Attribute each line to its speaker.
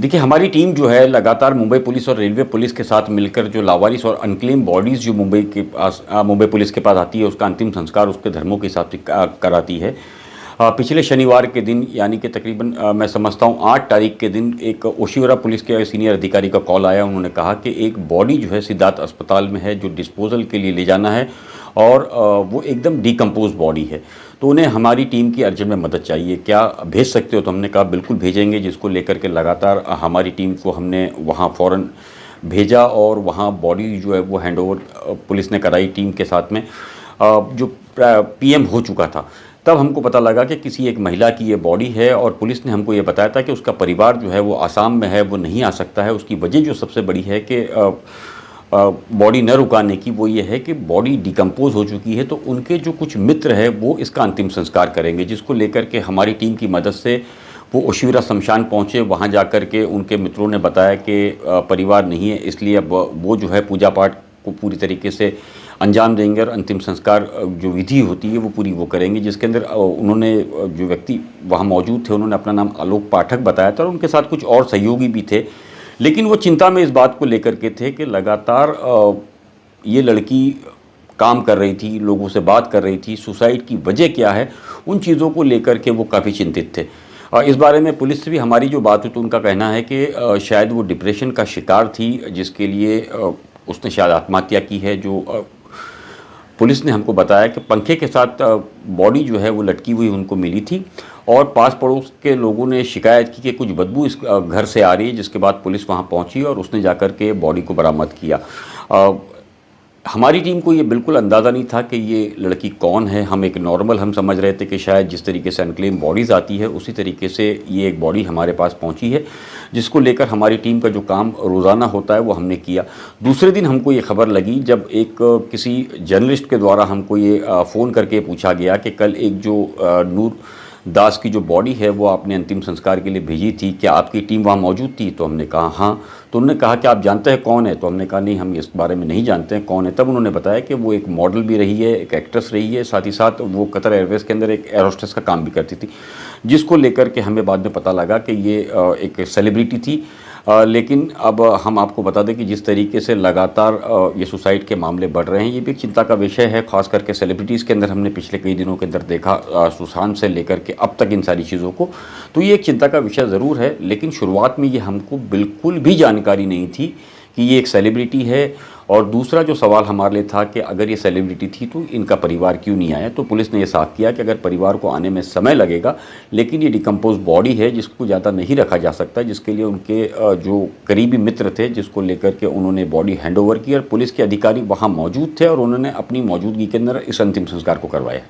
Speaker 1: देखिए, हमारी टीम जो है लगातार मुंबई पुलिस और रेलवे पुलिस के साथ मिलकर जो लावारिस और अनक्लेम बॉडीज़ जो मुंबई पुलिस के पास आती है, उसका अंतिम संस्कार उसके धर्मों के हिसाब से कराती है। पिछले शनिवार के दिन यानी कि तकरीबन मैं समझता हूँ 8 तारीख के दिन एक ओशिवरा पुलिस के सीनियर अधिकारी का कॉल आया। उन्होंने कहा कि एक बॉडी जो है सिद्धार्थ अस्पताल में है, जो डिस्पोजल के लिए ले जाना है और वो एकदम डिकम्पोज बॉडी है। तो उन्हें हमारी टीम की अर्जेंट में मदद चाहिए, क्या भेज सकते हो? तो हमने कहा बिल्कुल भेजेंगे, जिसको लेकर के लगातार हमारी टीम को हमने वहाँ फ़ौरन भेजा और वहाँ बॉडी जो है वो हैंडओवर पुलिस ने कराई टीम के साथ में। जो पीएम हो चुका था, तब हमको पता लगा कि किसी एक महिला की ये बॉडी है और पुलिस ने हमको ये बताया था कि उसका परिवार जो है वो आसाम में है, वो नहीं आ सकता है। उसकी वजह जो सबसे बड़ी है कि बॉडी न रुकाने की, वो ये है कि बॉडी डिकम्पोज हो चुकी है, तो उनके जो कुछ मित्र हैं वो इसका अंतिम संस्कार करेंगे, जिसको लेकर के हमारी टीम की मदद से वो ओशिवरा शमशान पहुँचे। वहाँ जाकर के उनके मित्रों ने बताया कि परिवार नहीं है, इसलिए अब वो जो है पूजा पाठ को पूरी तरीके से अंजाम देंगे और अंतिम संस्कार जो विधि होती है वो पूरी वो करेंगे, जिसके अंदर उन्होंने जो व्यक्ति वहाँ मौजूद थे उन्होंने अपना नाम आलोक पाठक बताया था और उनके साथ कुछ और सहयोगी भी थे। लेकिन वो चिंता में इस बात को लेकर के थे कि लगातार ये लड़की काम कर रही थी, लोगों से बात कर रही थी, सुसाइड की वजह क्या है, उन चीज़ों को लेकर के वो काफ़ी चिंतित थे। इस बारे में पुलिस से भी हमारी जो बात हुई तो उनका कहना है कि शायद वो डिप्रेशन का शिकार थी, जिसके लिए उसने शायद आत्महत्या की है। जो पुलिस ने हमको बताया कि पंखे के साथ बॉडी जो है वो लटकी हुई उनको मिली थी और पास पड़ोस के लोगों ने शिकायत की कि कुछ बदबू इस घर से आ रही है, जिसके बाद पुलिस वहाँ पहुँची और उसने जाकर के बॉडी को बरामद किया। हमारी टीम को ये बिल्कुल अंदाज़ा नहीं था कि ये लड़की कौन है। हम समझ रहे थे कि शायद जिस तरीके से अनक्लेम बॉडीज़ आती है उसी तरीके से ये एक बॉडी हमारे पास पहुंची है, जिसको लेकर हमारी टीम का जो काम रोज़ाना होता है वो हमने किया। दूसरे दिन हमको ये खबर लगी जब एक किसी जर्नलिस्ट के द्वारा हमको ये फ़ोन करके पूछा गया कि कल एक जो नूर दास की जो बॉडी है वो आपने अंतिम संस्कार के लिए भेजी थी, क्या आपकी टीम वहाँ मौजूद थी? तो हमने कहा हाँ। तो उन्होंने कहा कि आप जानते हैं कौन है? तो हमने कहा नहीं, हम इस बारे में नहीं जानते हैं कौन है। तब उन्होंने बताया कि वो एक मॉडल भी रही है, एक एक्ट्रेस रही है, साथ ही साथ वो कतर एयरवेज़ के अंदर एक एयर होस्टेस का काम भी करती थी, जिसको लेकर के हमें बाद में पता लगा कि ये एक सेलिब्रिटी थी। लेकिन अब हम आपको बता दें कि जिस तरीके से लगातार ये सुसाइड के मामले बढ़ रहे हैं, ये भी एक चिंता का विषय है, ख़ास करके सेलिब्रिटीज़ के अंदर। हमने पिछले कई दिनों के अंदर देखा सुशांत से लेकर के अब तक इन सारी चीज़ों को, तो ये एक चिंता का विषय ज़रूर है। लेकिन शुरुआत में ये हमको बिल्कुल भी जानकारी नहीं थी कि ये एक सेलिब्रिटी है। और दूसरा जो सवाल हमारे लिए था कि अगर ये सेलिब्रिटी थी तो इनका परिवार क्यों नहीं आया? तो पुलिस ने ये साफ किया कि अगर परिवार को आने में समय लगेगा, लेकिन ये डिकम्पोज बॉडी है जिसको ज़्यादा नहीं रखा जा सकता, जिसके लिए उनके जो करीबी मित्र थे, जिसको लेकर के उन्होंने बॉडी हैंडओवर की और पुलिस के अधिकारी वहाँ मौजूद थे और उन्होंने अपनी मौजूदगी के अंदर इस अंतिम संस्कार को करवाया।